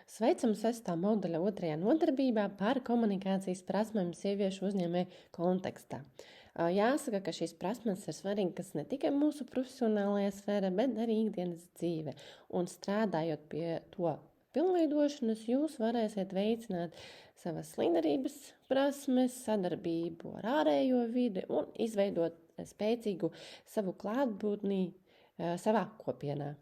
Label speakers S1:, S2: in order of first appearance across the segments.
S1: Sveicam 6. moduļa 2. nodarbībā par komunikācijas prasmēm sieviešu uzņēmēju kontekstā. Jāsaka, ka šīs prasmes ir svarīgas ne tikai mūsu profesionālajā sfērā, bet arī ikdienas dzīve. Un strādājot pie to pilnveidošanas, jūs varēsiet veicināt savas līderības prasmes, sadarbību ar ārējo vidi un izveidot spēcīgu savu klātbūtni savā kopienā.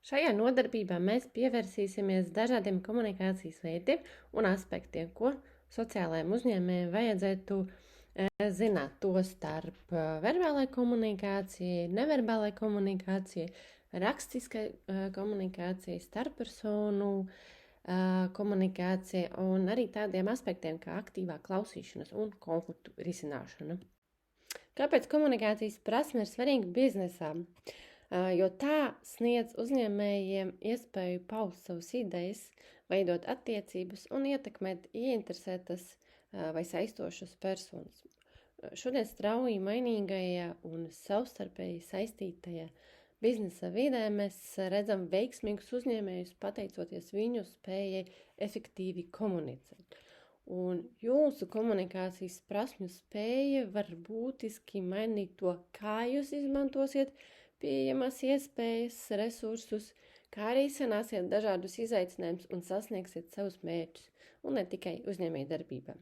S1: Šajā nodarbībā mēs pievērsīsimies dažādiem komunikācijas veidiem un aspektiem, ko sociālajiem uzņēmējiem vajadzētu zināt, to starp verbālai komunikācijai, neverbālai komunikācijai, rakstiskai komunikācijai, starppersonu komunikācijai un arī tādiem aspektiem kā aktīvā klausīšanās un konfliktu risināšana. Kāpēc komunikācijas prasme ir svarīga biznesā? Jo tā sniedz uzņēmējiem iespēju paust savas idejas, veidot attiecības un ietekmēt ieinteresētas vai saistošas personas. Šodien strauji mainīgajā un savstarpēji saistītajā biznesa vidē mēs redzam veiksmīgus uzņēmējus pateicoties viņu spējai efektīvi komunicēt. Un jūsu komunikācijas prasmju spēja var būtiski mainīt to, kā jūs izmantosiet pieejamas iespējas, resursus, kā arī sanāsiet dažādus izaicinājumus un sasniegsiet savus mērķus, un ne tikai uzņēmējdarbībā.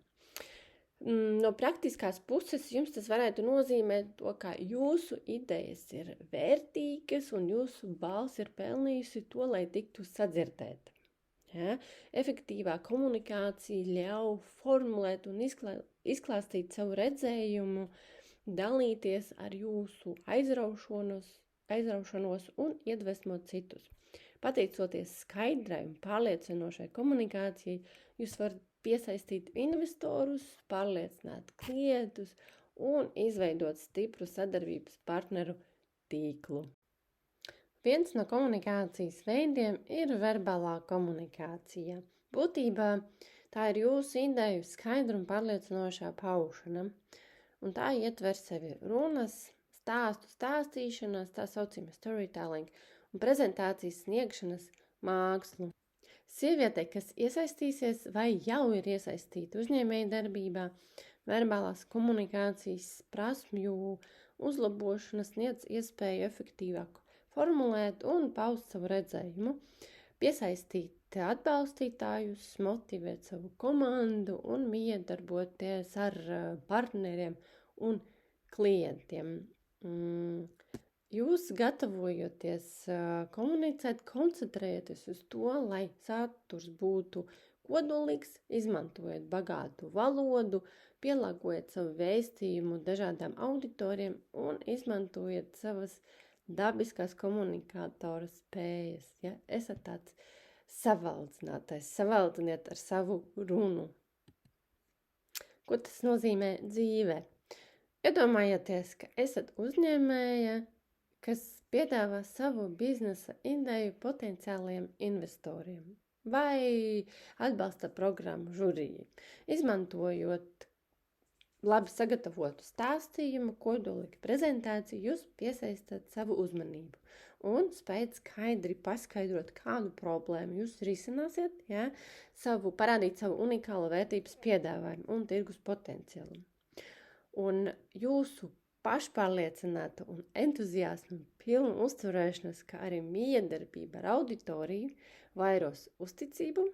S1: No praktiskās puses jums tas varētu nozīmēt to, ka jūsu idejas ir vērtīgas un jūsu balss ir pelnījusi to, lai tiktu sadzirdēta. Ja? Efektīvā komunikācija ļauj formulēt un izklāstīt savu redzējumu, dalīties ar jūsu aizraušanos un iedvesmot citus. Pateicoties skaidrai un pārliecinošai komunikācijai, jūs varat piesaistīt investorus, pārliecināt klientus un izveidot stipru sadarbības partneru tīklu. Viens no komunikācijas veidiem ir verbālā komunikācija. Būtībā tā ir jūsu ideju skaidra un pārliecinošā paušana, un tā ietver sevi runas, stāstu stāstīšanas, tā saucamā storytelling un prezentācijas sniegšanas mākslu. Sievietei, kas iesaistīsies vai jau ir iesaistīta uzņēmējdarbībā, verbālās komunikācijas prasmju uzlabošana sniedz iespēju efektīvāk formulēt un paust savu redzējumu, piesaistīt atbalstītājus, motivēt savu komandu un miedarboties ar partneriem un klientiem. Jūs gatavojoties komunicēt, koncentrēties uz to, lai saturs būtu kodolīgs, izmantojot bagātu valodu, pielāgojot savu vēstījumu dažādām auditorijām un izmantojot savas dabiskās komunikātora spējas. Ja? Esat tāds savaldzinātais, savaldiniet ar savu runu. Ko tas nozīmē dzīvē? Iedomājieties, ka esat uzņēmēja, kas piedāvā savu biznesa ideju potenciāliem investoriem vai atbalsta programmu žuriju, izmantojot labi sagatavotu stāstījumu, kodolīgu prezentāciju, jūs piesaistat savu uzmanību un spējat skaidri paskaidrot, kādu problēmu jūs risināsiet, ja, parādīt savu unikālu vērtības piedāvājumu un tirgus potenciālu. Un jūsu pašpārliecināta un entuziasma pilna uzturēšanās, kā arī miedarbība ar auditoriju, vairos uzticību,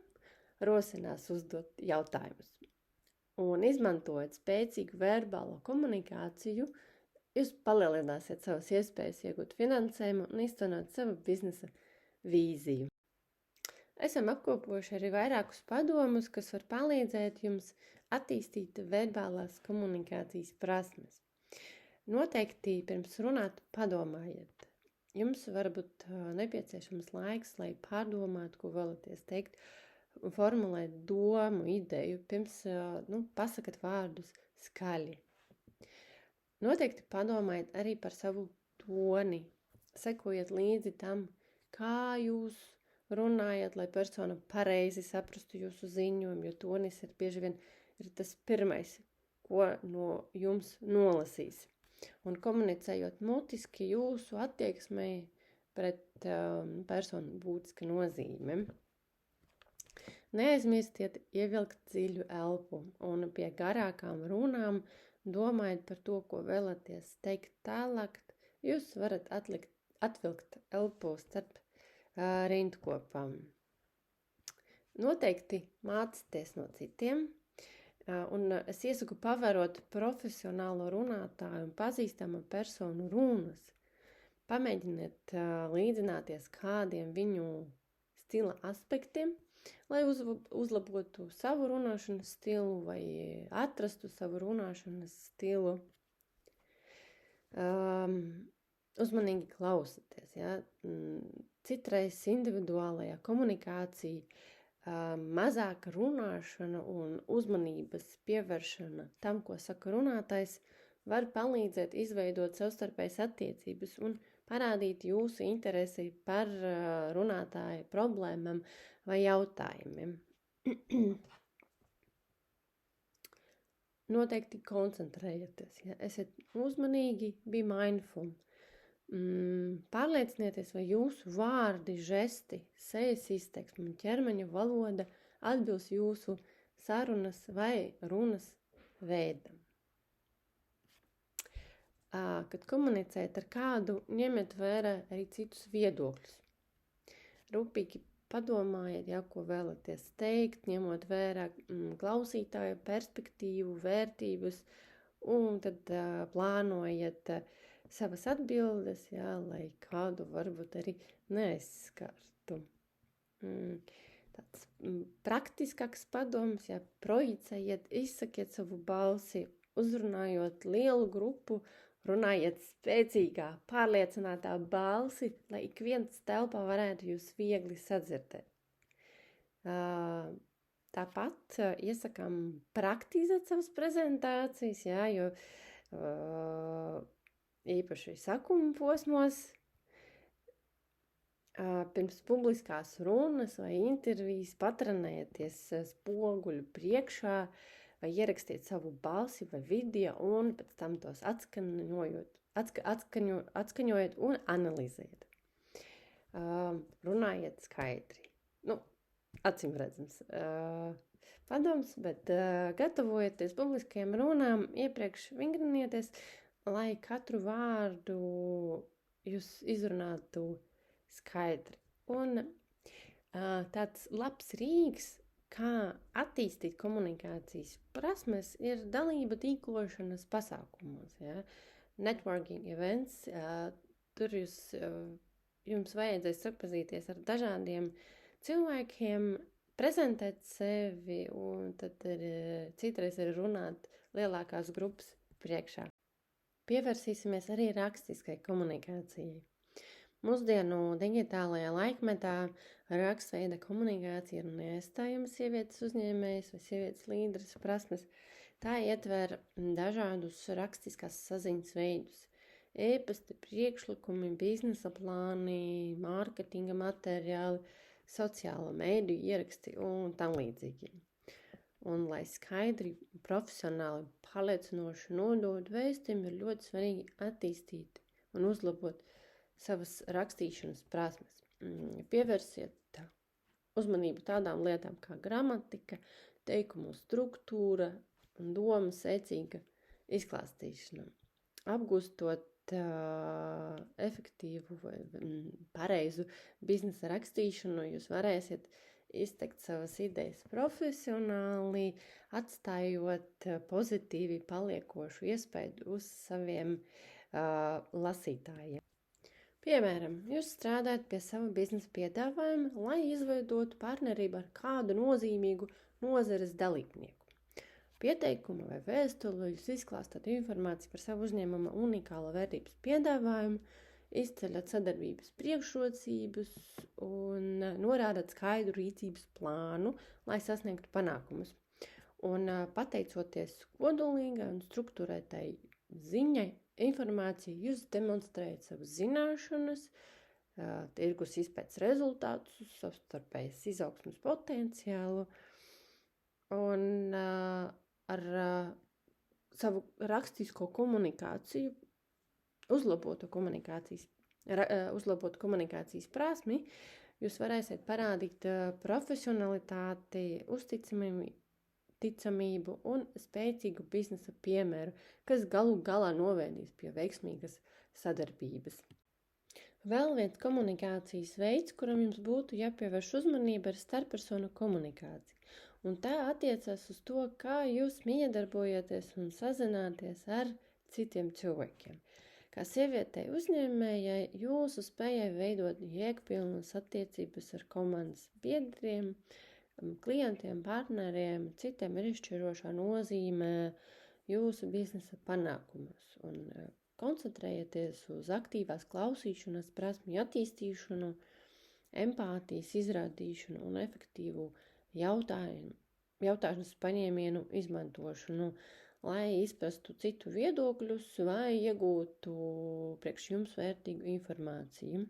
S1: rosinās uzdot jautājumus. Un izmantojot spēcīgu verbālo komunikāciju, jūs palielināsiet savas iespējas iegūt finansējumu un iztenot savu biznesa vīziju. Esam apkopojuši arī vairākus padomus, kas var palīdzēt jums attīstīt verbālās komunikācijas prasmes. Noteikti pirms runāt padomājiet. Jums varbūt nepieciešams laiks, lai pārdomātu, ko vēlaties teikt, formulēt domu, ideju, pirms pasakat vārdus skaļi. Noteikti padomājiet arī par savu toni. Sekojiet līdzi tam, kā jūs runājat, lai persona pareizi saprastu jūsu ziņojumu, jo tonis ir bieži vien ir tas pirmais, ko no jums nolasīs. Un komunicējot mutiski, jūsu attieksmei pret personu būtiska nozīme. Neaizmirstiet ievilkt dziļu elpu un pie garākām runām domājiet par to, ko vēlaties teikt tālāk. Jūs varat atvilkt elpu starp rindkopām. Noteikti mācieties no citiem. Un es iesaku pavērot profesionālo runātāju un pazīstamu personu runas. Pamēģiniet līdzināties kādiem viņu stila aspektiem, lai uzlabotu savu runāšanas stilu vai atrastu savu runāšanas stilu. Uzmanīgi klausieties. Ja? Citreiz individuālajā komunikācija, mazāka runāšana un uzmanības pievēršana tam, ko saka runātājs, var palīdzēt izveidot savstarpējas attiecības un parādīt jūsu interesi par runātāja problēmām vai jautājumiem. Noteikti koncentrējieties, ja? Esiet uzmanīgi, be mindful. Pārliecinieties, vai jūsu vārdi, žesti, sejas izteiksme un ķermeņa valoda atbilst jūsu sarunas vai runas veidam. Kad komunicējat ar kādu, ņemiet vērā arī citus viedokļus. Rūpīgi padomājiet, ja, ko vēlaties teikt, ņemot vērā klausītāju perspektīvu, vērtības, un tad plānojiet savas atbildes, ja, lai kādu varbūt arī neaizskartu. Tāds praktiskāks padoms, ja, projicējiet, izsakiet savu balsi, uzrunājot lielu grupu, runājiet spēcīgā, pārliecinātā balsi, lai ik viens telpā varētu jūs viegli sadzirdēt. Tāpat iesakām praktizēt savas prezentācijas, ja, jo īpaši sakuma posmos, pirms publiskās runas vai intervijas patrenējieties spoguļu priekšā vai ierakstiet savu balsi vai video un pēc tam tos atskaņojiet un analizējiet. Runājiet skaidri. Acīm redzams padoms, bet gatavojieties publiskajām runām, iepriekš vingrinieties, lai katru vārdu jūs izrunātu skaidri. Un tāds labs rīks, kā attīstīt komunikācijas prasmes, ir dalība tīklošanas pasākumos. Ja? Networking events, tur jums vajadzēs sapazīties ar dažādiem cilvēkiem, prezentēt sevi un tad citreiz arī runāt lielākās grupas priekšā. Pievērsīsimies arī rakstiskai komunikācijai. Mūsdienu digitālajā laikmetā rakstveida komunikācija ir neaizstājama sievietes uzņēmējas vai sievietes līderes prasmes. Tā ietver dažādus rakstiskās saziņas veidus. E-pasta, priekšlikumi, biznesa plāni, mārketinga materiāli, sociāla mediju ieraksti un tam līdzīgi. Un, lai skaidri, profesionāli, pārliecinoši nodot vēstījumu, ir ļoti svarīgi attīstīt un uzlabot savas rakstīšanas prasmes. Pievērsiet uzmanību tādām lietām kā gramatika, teikumu struktūra un domu secīga izklāstīšana. Apgūstot efektīvu vai pareizu biznesa rakstīšanu, jūs varēsiet izteikt savas idejas profesionāli, atstājot pozitīvi paliekošu iespaidu uz saviem lasītājiem. Piemēram, jūs strādājat pie sava biznesa piedāvājuma, lai izveidotu partnerību ar kādu nozīmīgu nozares dalībnieku. Pieteikuma vai vēstuli jūs izklāstat informāciju par savu uzņēmuma unikāla vērtības piedāvājumu, izceļat sadarbības priekšrocības un norādat skaidru rīcības plānu, lai sasniegtu panākumus. Un pateicoties kodolīgai un struktūrētai ziņai, informāciju, jūs demonstrējat savas zināšanas, tirgus izpētes rezultātus, savstarpējas izaugsmes potenciālu un ar savu rakstisko komunikāciju uzlabotu komunikācijas prasmi, Jūs varēsiet parādīt profesionalitāti, ticamību un spēcīgu biznesa piemēru, kas galu galā novedīs pie veiksmīgas sadarbības. Vēl viens komunikācijas veids, kuram jums būtu jāpievērš uzmanība, ir starppersonu komunikācija. Un tā attiecas uz to, kā jūs miedarbojaties un sazināties ar citiem cilvēkiem. Kā sievietei uzņēmējai, jūsu spējai veidot jēgpilnas attiecības ar komandas biedriem, klientiem, partneriem, citiem ir izšķirošā nozīme jūsu biznesa panākumos. Un koncentrējieties uz aktīvās klausīšanas prasmju attīstīšanu, empātijas izrādīšanu un efektīvu jautāšanas paņēmienu izmantošanu, lai izprastu citu viedokļus vai iegūtu priekš jums vērtīgu informāciju.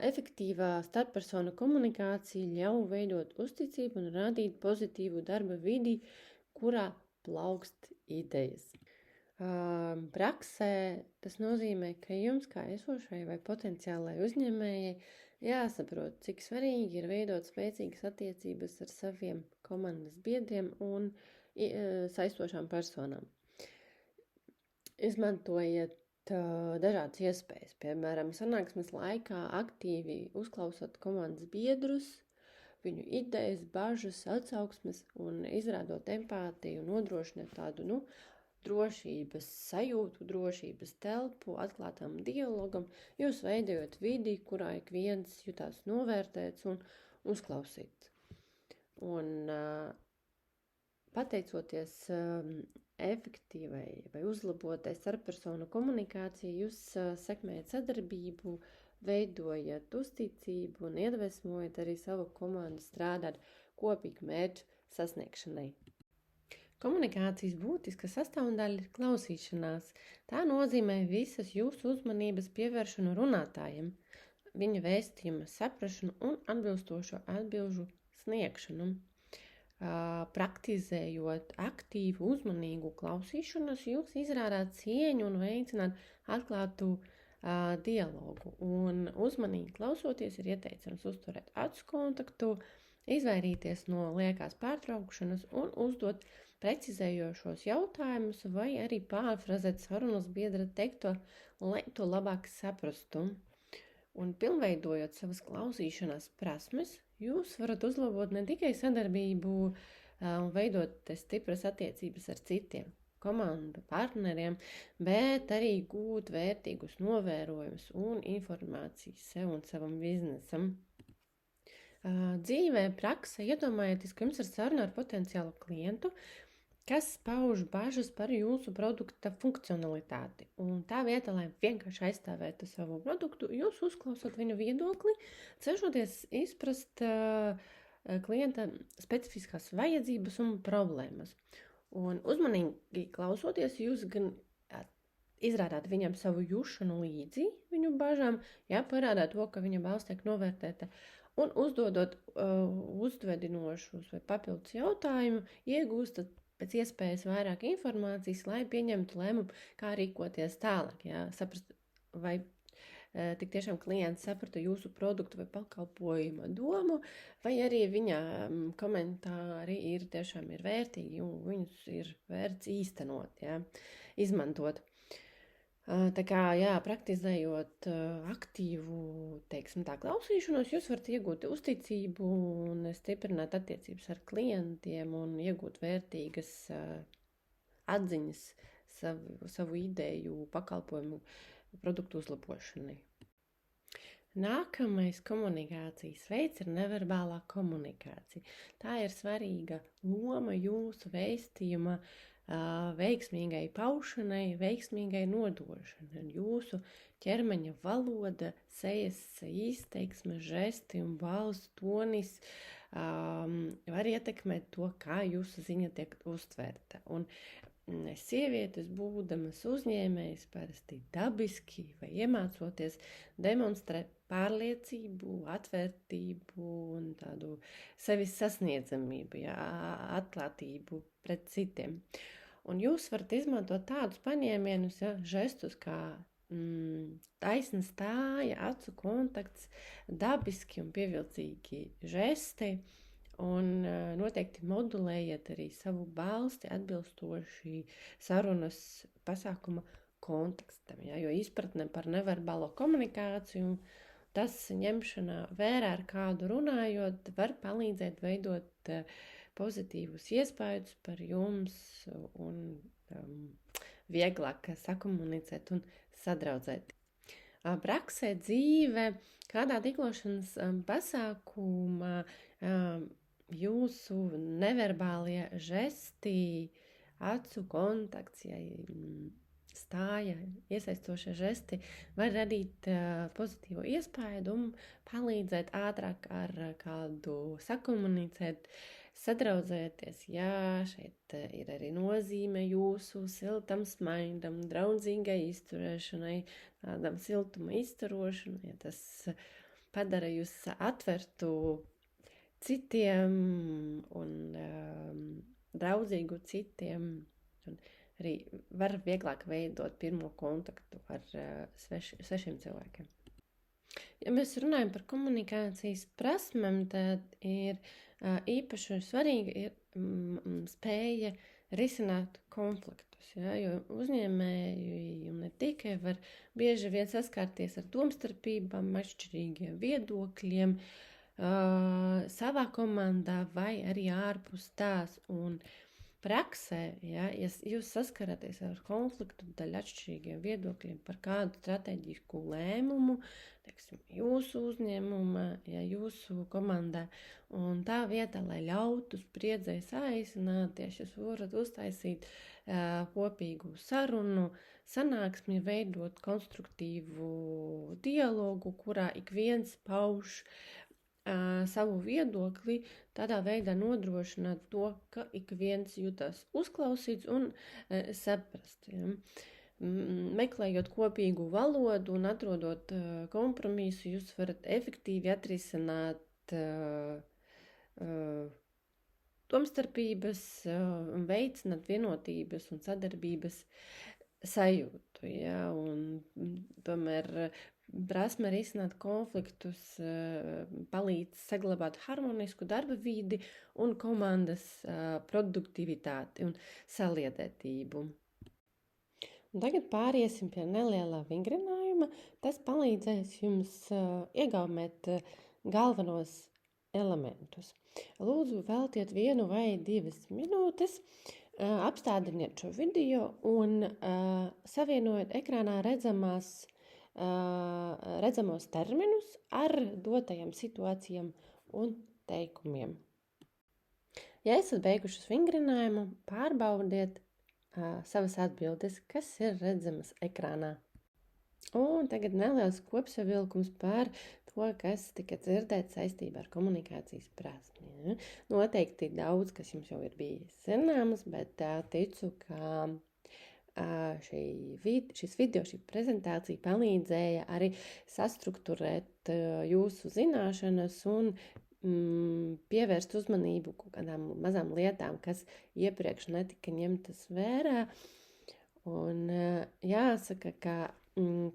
S1: Efektīvā starppersonu komunikācija ļauj veidot uzticību un radīt pozitīvu darba vidi, kurā plaukst idejas. Praksē tas nozīmē, ka jums kā esošai vai potenciālai uzņēmējai jāsaprot, cik svarīgi ir veidot spēcīgas attiecības ar saviem komandas biedriem un saistošām personām. Izmantojiet dažādas iespējas, piemēram, sanāksmes laikā aktīvi uzklausot komandas biedrus, viņu idejas, bažas, atsauksmes un izrādot empātiju, nodrošināt tādu, drošības sajūtu, drošības telpu, atklātam dialogam, jūs veidojat vidi, kurā ik viens jutās novērtēts un uzklausīts. Un pateicoties efektīvai vai uzlabotai starppersonu komunikācijai, jūs sekmējat sadarbību, veidojat uzticību un iedvesmojat arī savu komandu strādāt kopīgu mērķu sasniegšanai. Komunikācijas būtiska sastāvdaļa ir klausīšanās. Tā nozīmē visas jūsu uzmanības pievēršanu runātājiem, viņa vēstījuma saprašanu un atbilstošo atbilžu sniegšanu. Praktizējot aktīvu, uzmanīgu klausīšanos, jūs izrādāt cieņu un veicināt atklātu dialogu. Un uzmanīgi klausoties ir ieteicams uzturēt acu kontaktu, izvairīties no liekās pārtraukšanas un uzdot precizējošos jautājumus vai arī pārfrazēt sarunas biedra teikto, lai to labāk saprastu. Un pilnveidojot savas klausīšanās prasmes, jūs varat uzlabot ne tikai sadarbību un veidot stipras attiecības ar citiem komandu partneriem, bet arī gūt vērtīgus novērojumus un informāciju sev un savam biznesam. Dzīvē, praksē, iedomājieties, ka jums ir saruna ar potenciālu klientu, kas pauž bažas par jūsu produkta funkcionalitāti. Un tā vietā, lai vienkārši aizstāvētu savu produktu, jūs uzklausot viņu viedokli, cenšoties izprast klienta specifiskās vajadzības un problēmas. Un uzmanīgi klausoties, jūs gan izrādāt viņam savu jušanu līdzi viņu bažām, parādāt to, ka viņa balss tiek novērtēta, un uzdodot uzvedinošus vai papildus jautājumu, iegūstat pēc iespējas vairāk informācijas, lai pieņemtu lēmumu, kā rīkoties tālāk. Saprast, vai tik tiešām klients saprata jūsu produktu vai pakalpojuma domu, vai arī viņa komentāri ir vērtīgi un viņus ir vērts īstenot, izmantot. Tā kā, praktizējot aktīvu, klausīšanos, jūs varat iegūt uzticību un stiprināt attiecības ar klientiem un iegūt vērtīgas atziņas savu ideju, pakalpojumu, produktu uzlabošanai. Nākamais komunikācijas veids ir neverbālā komunikācija. Tā ir svarīga loma jūsu vēstījuma veiksmīgai paušanai, veiksmīgai nodošanai. Jūsu ķermeņa valoda, sejas izteiksme, žesti un balss tonis var ietekmēt to, kā jūsu ziņa tiek uztverta. Un sievietes, būdamas uzņēmējas, parasti dabiski vai iemācoties demonstrē pārliecību, atvērtību un tādu sevis sasniedzamību, atklātību pret citiem. Un jūs varat izmantot tādus paņēmienus, žestus kā taisna stāja, acu kontakts, dabiski un pievilcīgi žesti, un noteikti modulējiet arī savu balsti atbilstoši sarunas pasākuma kontekstam, ja, jo izpratne par neverbālo komunikāciju, tas ņemšanā vērā ar kādu runājot, var palīdzēt veidot pozitīvus iespējus par jums un vieglāk sakomunicēt un sadraudzēt. Praksē, dzīve, kādā tīklošanas pasākumā jūsu neverbālie žesti, acu kontakts, ja stāja, iesaistošie žesti var radīt pozitīvu iespaidu un palīdzēt ātrāk ar kādu sakomunicēt, sadraudzēties. Jā, šeit ir arī nozīme jūsu siltam smaidam, draudzīgai izturēšanai, tādam siltuma izturošanai. Tas padara jūs atvertu citiem un draudzīgu citiem. Un arī var vieglāk veidot pirmo kontaktu ar svešiem cilvēkiem. Ja mēs runājam par komunikācijas prasmēm, tad ir īpaši svarīga ir spēja risināt konfliktus, ja, jo uzņēmēji un ne tikai var bieži vien saskarties ar domstarpībām, atšķirīgiem viedokļiem savā komandā vai arī ārpus tās, un praksē, ja jūs saskaraties ar konfliktu daļu atšķirīgiem viedokļiem par kādu strateģisku lēmumu, teiksim, jūsu uzņēmumā, ja jūsu komandā, un tā vietā, lai ļautu spriedzei saīsināties, jūs varat uztaisīt kopīgu sarunu, sanāksmi, veidot konstruktīvu dialogu, kurā ik viens pauž savu viedokli, tādā veidā nodrošināt to, ka ik viens jūtas uzklausīts un saprast. Ja. Meklējot kopīgu valodu un atrodot kompromisu, jūs varat efektīvi atrisināt domstarpības, veicināt vienotības un sadarbības sajūtu. Ja, un tomēr prasme risināt konfliktus palīdz saglabāt harmonisku darba vidi un komandas produktivitāti un saliedētību. Un tagad pāriesim pie nelielā vingrinājuma. Tas palīdzēs jums iegaumēt galvenos elementus. Lūdzu, veltiet 1 vai 2 minūtes, apstādiniet šo video un savienojiet ekrānā redzamos terminus ar dotajām situācijām un teikumiem. Ja esat beigušas vingrinājumu, pārbaudiet savas atbildes, kas ir redzamas ekrānā. Un tagad neliels kopsavilkums par to, kas tika dzirdēts saistībā ar komunikācijas prasmi. Noteikti daudz, kas jums jau ir bijis zināms, bet ticu, ka šis video, šī prezentācija palīdzēja arī sastrukturēt jūsu zināšanas un pievērst uzmanību kaut kādām mazām lietām, kas iepriekš netika ņemtas vērā. Un jāsaka, ka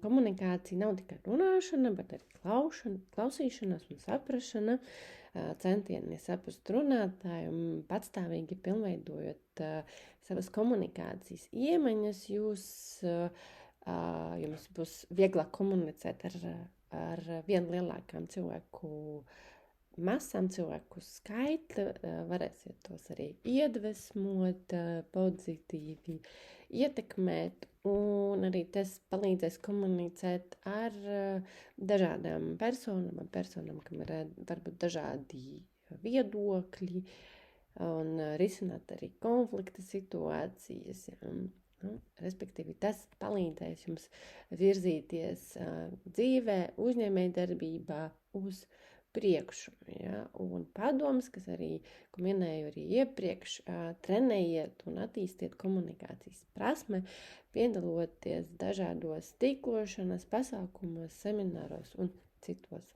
S1: komunikācija nav tikai runāšana, bet arī klausīšanās un saprašana, centieni saprast runātāju un patstāvīgi pilnveidojot savas komunikācijas iemaņas, jums būs vieglāk komunicēt ar vien lielākām cilvēku masām, cilvēku skaitu, varēsiet tos arī iedvesmot, pozitīvi ietekmēt, un arī tas palīdzēs komunicēt ar dažādām personām, kam ir varbūt dažādi viedokļi, un risināt arī konflikta situācijas. Ja. Respektīvi, tas palīdzēs jums virzīties dzīvē, uzņēmējdarbībā uz priekšu. Ja? Un padoms, kas arī, ko minēju arī iepriekš, trenējiet un attīstiet komunikācijas prasme, piedaloties dažādos tīklošanas pasākumos, semināros un citos.